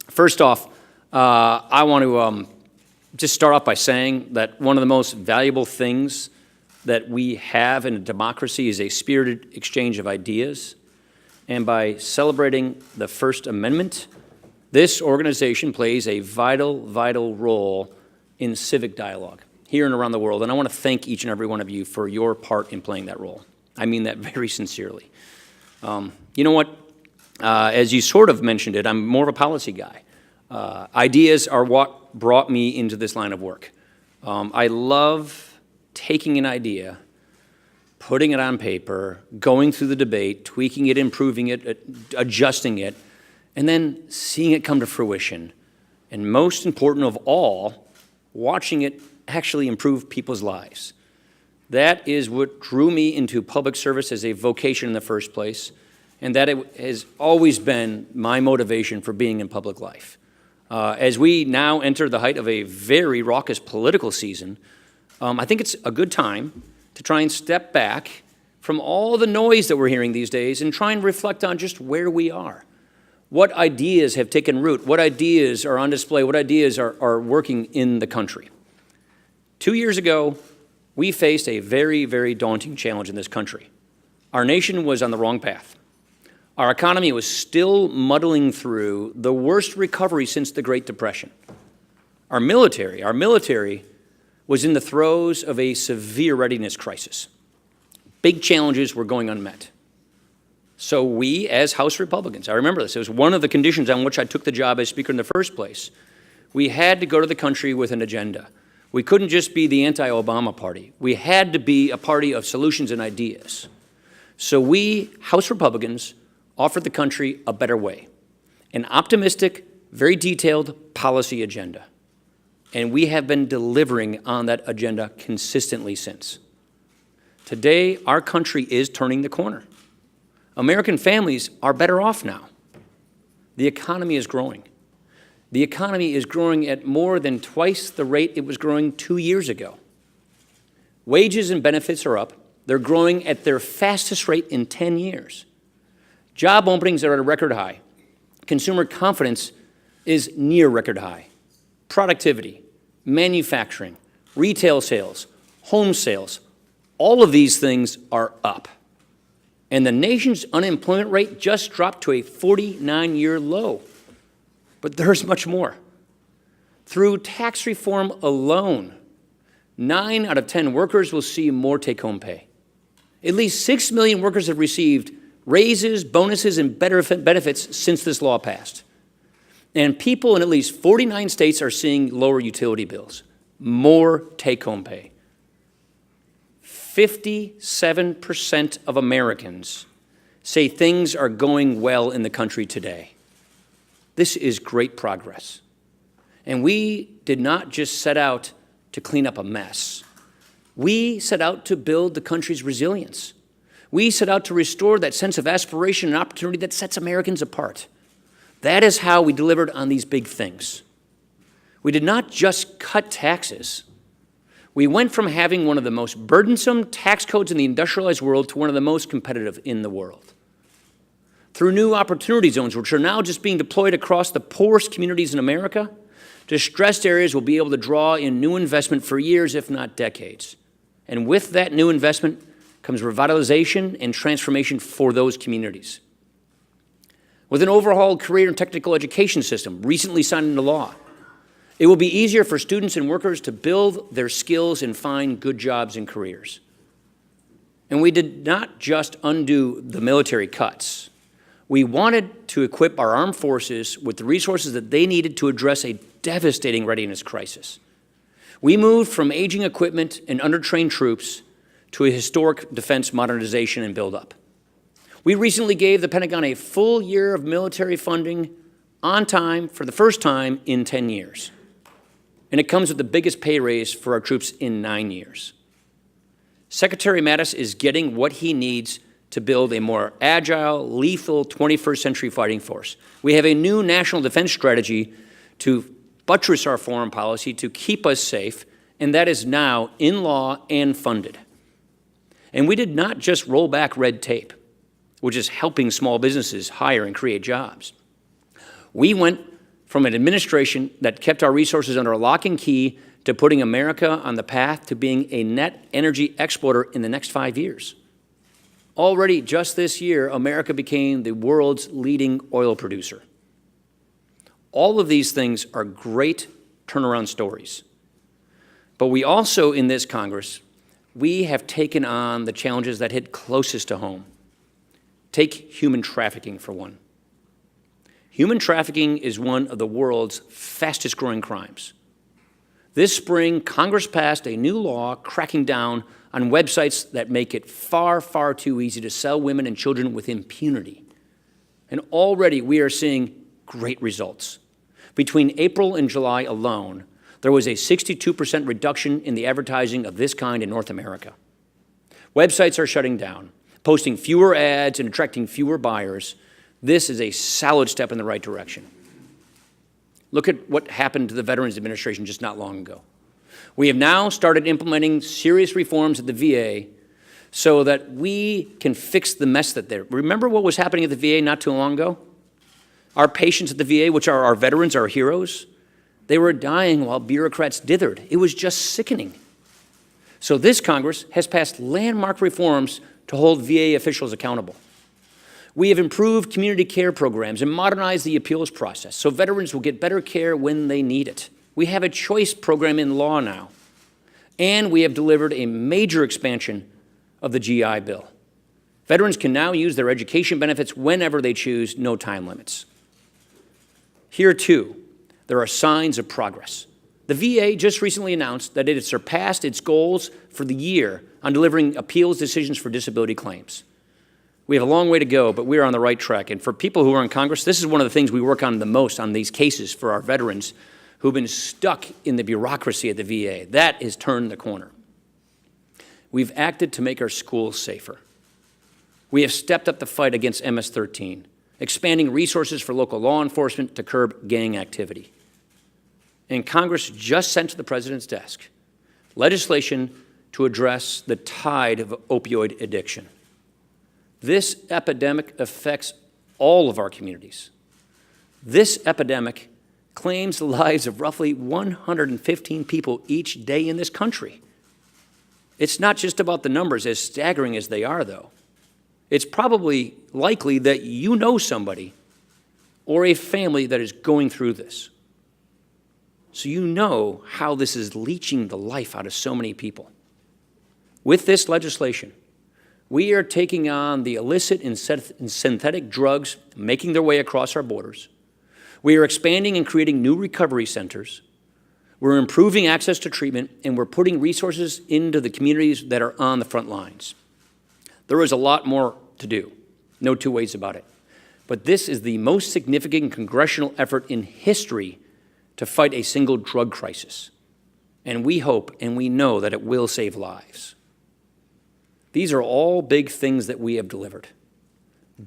First off, I want to just start off by saying that one of the most valuable things that we have in a democracy is a spirited exchange of ideas. And by celebrating the First Amendment, this organization plays a vital, vital role in civic dialogue here and around the world. And I want to thank each and every one of you for your part in playing that role. I mean that very sincerely. You know what? As you sort of mentioned it, I'm more of a policy guy. Ideas are what brought me into this line of work. I love taking an idea, putting it on paper, going through the debate, tweaking it, improving it, adjusting it, and then seeing it come to fruition. And most important of all, watching it actually improve people's lives. That is what drew me into public service as a vocation in the first place, and that it has always been my motivation for being in public life. As we now enter the height of a very raucous political season, I think it's a good time to try and step back from all the noise that we're hearing these days and try and reflect on just where we are. What ideas have taken root? What ideas are on display? What ideas are working in the country? 2 years ago, we faced a very, very daunting challenge in this country. Our nation was on the wrong path. Our economy was still muddling through the worst recovery since the Great Depression. Our military was in the throes of a severe readiness crisis. Big challenges were going unmet. So we, as House Republicans, I remember this, it was one of the conditions on which I took the job as Speaker in the first place. We had to go to the country with an agenda. We couldn't just be the anti-Obama party. We had to be a party of solutions and ideas. So we, House Republicans, offered the country a better way, an optimistic, very detailed policy agenda. And we have been delivering on that agenda consistently since. Today, our country is turning the corner. American families are better off now. The economy is growing. The economy is growing at more than twice the rate it was growing 2 years ago. Wages and benefits are up. They're growing at their fastest rate in 10 years. Job openings are at a record high. Consumer confidence is near record high. Productivity, manufacturing, retail sales, home sales, all of these things are up. And the nation's unemployment rate just dropped to a 49-year low. But there's much more. Through tax reform alone, 9 out of 10 workers will see more take-home pay. At least 6 million workers have received raises, bonuses, and better benefits since this law passed. And people in at least 49 states are seeing lower utility bills, more take-home pay. 57% of Americans say things are going well in the country today. This is great progress. And we did not just set out to clean up a mess. We set out to build the country's resilience. We set out to restore that sense of aspiration and opportunity that sets Americans apart. That is how we delivered on these big things. We did not just cut taxes. We went from having one of the most burdensome tax codes in the industrialized world to one of the most competitive in the world. Through new opportunity zones, which are now just being deployed across the poorest communities in America, distressed areas will be able to draw in new investment for years, if not decades. And with that new investment comes revitalization and transformation for those communities. With an overhauled career and technical education system recently signed into law, it will be easier for students and workers to build their skills and find good jobs and careers. And we did not just undo the military cuts. We wanted to equip our armed forces with the resources that they needed to address a devastating readiness crisis. We moved from aging equipment and undertrained troops to a historic defense modernization and buildup. We recently gave the Pentagon a full year of military funding on time for the first time in 10 years. And it comes with the biggest pay raise for our troops in 9 years. Secretary Mattis is getting what he needs to build a more agile, lethal 21st century fighting force. We have a new national defense strategy to buttress our foreign policy to keep us safe, and that is now in law and funded. And we did not just roll back red tape, which is helping small businesses hire and create jobs. We went from an administration that kept our resources under lock and key to putting America on the path to being a net energy exporter in the next 5 years. Already, just this year, America became the world's leading oil producer. All of these things are great turnaround stories. But we also, in this Congress, we have taken on the challenges that hit closest to home. Take human trafficking, for one. Human trafficking is one of the world's fastest-growing crimes. This spring, Congress passed a new law cracking down on websites that make it far, far too easy to sell women and children with impunity. And already we are seeing great results. Between April and July alone, there was a 62% reduction in the advertising of this kind in North America. Websites are shutting down, posting fewer ads and attracting fewer buyers. This is a solid step in the right direction. Look at what happened to the Veterans Administration just not long ago. We have now started implementing serious reforms at the VA so that we can fix the mess that they're. Remember what was happening at the VA not too long ago? Our patients at the VA, which are our veterans, our heroes, they were dying while bureaucrats dithered. It was just sickening. So this Congress has passed landmark reforms to hold VA officials accountable. We have improved community care programs and modernized the appeals process so veterans will get better care when they need it. We have a choice program in law now. And we have delivered a major expansion of the GI Bill. Veterans can now use their education benefits whenever they choose, no time limits. Here, too, there are signs of progress. The VA just recently announced that it has surpassed its goals for the year on delivering appeals decisions for disability claims. We have a long way to go, but we are on the right track. And for people who are in Congress, this is one of the things we work on the most on these cases for our veterans who've been stuck in the bureaucracy at the VA. That has turned the corner. We've acted to make our schools safer. We have stepped up the fight against MS-13, expanding resources for local law enforcement to curb gang activity. And Congress just sent to the President's desk legislation to address the tide of opioid addiction. This epidemic affects all of our communities. This epidemic claims the lives of roughly 115 people each day in this country. It's not just about the numbers, as staggering as they are, though. It's probably likely that you know somebody or a family that is going through this. So you know how this is leeching the life out of so many people. With this legislation, we are taking on the illicit and synthetic drugs making their way across our borders. We are expanding and creating new recovery centers. We're improving access to treatment, and we're putting resources into the communities that are on the front lines. There is a lot more to do, no two ways about it. But this is the most significant congressional effort in history to fight a single drug crisis. And we hope and we know that it will save lives. These are all big things that we have delivered,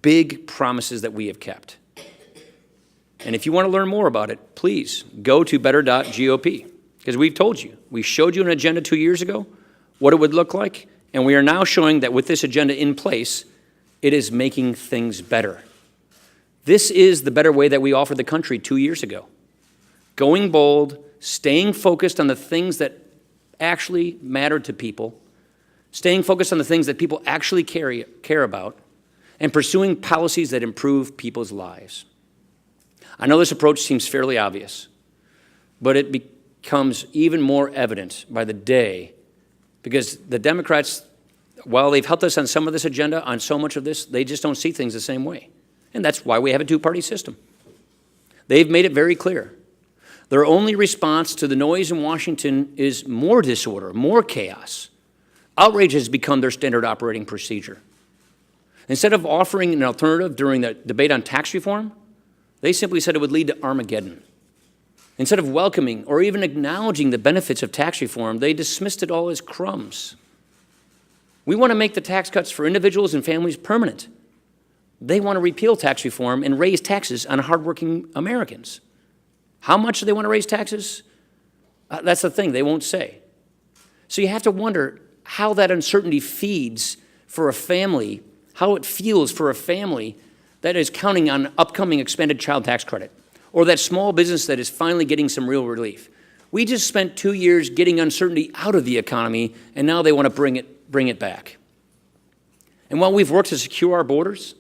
big promises that we have kept. And if you want to learn more about it, please go to better.gop, because we've told you. We showed you an agenda 2 years ago, what it would look like, and we are now showing that with this agenda in place, it is making things better. This is the better way that we offered the country 2 years ago. Going bold, staying focused on the things that actually matter to people, staying focused on the things that people actually care about, and pursuing policies that improve people's lives. I know this approach seems fairly obvious, but it becomes even more evident by the day because the Democrats, while they've helped us on some of this agenda, on so much of this, they just don't see things the same way. And that's why we have a two-party system. They've made it very clear. Their only response to the noise in Washington is more disorder, more chaos. Outrage has become their standard operating procedure. Instead of offering an alternative during the debate on tax reform, they simply said it would lead to Armageddon. Instead of welcoming or even acknowledging the benefits of tax reform, they dismissed it all as crumbs. We want to make the tax cuts for individuals and families permanent. They want to repeal tax reform and raise taxes on hardworking Americans. How much do they want to raise taxes? That's the thing, they won't say. So you have to wonder how that uncertainty feeds for a family, how it feels for a family that is counting on upcoming expanded child tax credit, or that small business that is finally getting some real relief. We just spent 2 years getting uncertainty out of the economy, and now they want to bring it back. And while we've worked to secure our borders,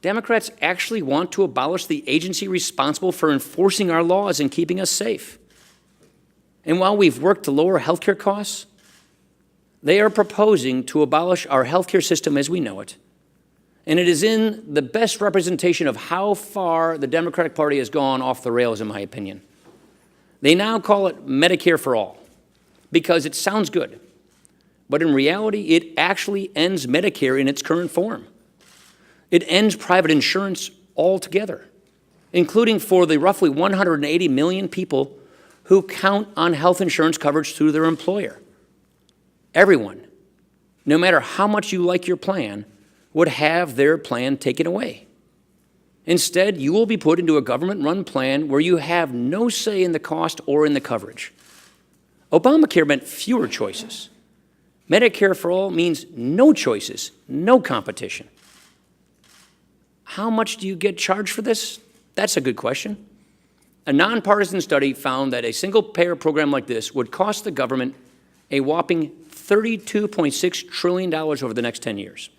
Democrats actually want to abolish the agency responsible for enforcing our laws and keeping us safe. And while we've worked to lower healthcare costs, they are proposing to abolish our healthcare system as we know it. And it is in the best representation of how far the Democratic Party has gone off the rails, in my opinion. They now call it Medicare for All because it sounds good. But in reality, it actually ends Medicare in its current form. It ends private insurance altogether, including for the roughly 180 million people who count on health insurance coverage through their employer. Everyone, no matter how much you like your plan, would have their plan taken away. Instead, you will be put into a government-run plan where you have no say in the cost or in the coverage. Obamacare meant fewer choices. Medicare for All means no choices, no competition. How much do you get charged for this? That's a good question. A nonpartisan study found that a single-payer program like this would cost the government a whopping $32.6 trillion over the next 10 years.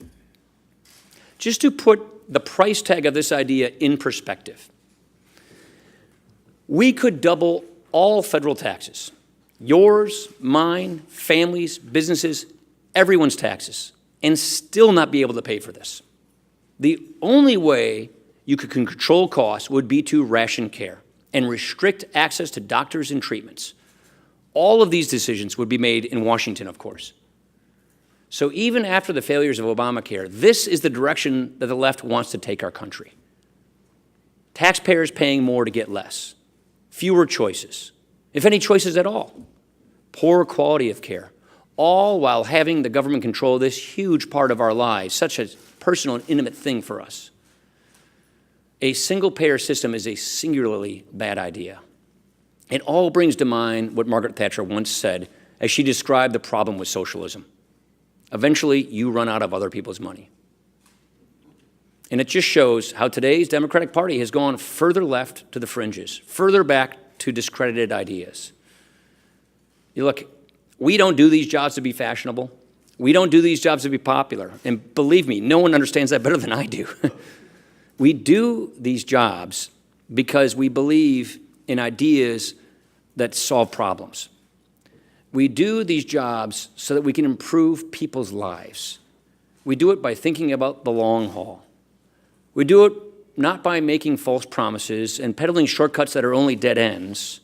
Just to put the price tag of this idea in perspective, we could double all federal taxes, yours, mine, families, businesses, everyone's taxes, and still not be able to pay for this. The only way you could control costs would be to ration care and restrict access to doctors and treatments. All of these decisions would be made in Washington, of course. So even after the failures of Obamacare, this is the direction that the left wants to take our country. Taxpayers paying more to get less, fewer choices, if any choices at all, poor quality of care, all while having the government control this huge part of our lives, such a personal and intimate thing for us. A single-payer system is a singularly bad idea. It all brings to mind what Margaret Thatcher once said as she described the problem with socialism. Eventually, you run out of other people's money. And it just shows how today's Democratic Party has gone further left to the fringes, further back to discredited ideas. You look, we don't do these jobs to be fashionable. We don't do these jobs to be popular. And believe me, no one understands that better than I do. We do these jobs because we believe in ideas that solve problems. We do these jobs so that we can improve people's lives. We do it by thinking about the long haul. We do it not by making false promises and peddling shortcuts that are only dead ends.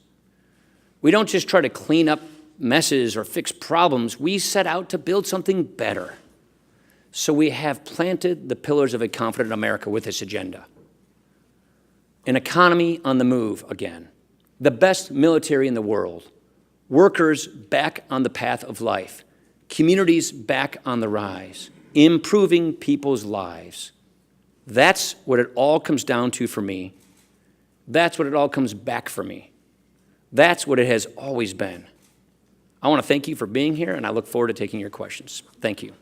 We don't just try to clean up messes or fix problems. We set out to build something better. So we have planted the pillars of a confident America with this agenda. An economy on the move again. The best military in the world. Workers back on the path of life. Communities back on the rise. Improving people's lives. That's what it all comes down to for me. That's what it all comes back for me. That's what it has always been. I want to thank you for being here, and I look forward to taking your questions. Thank you.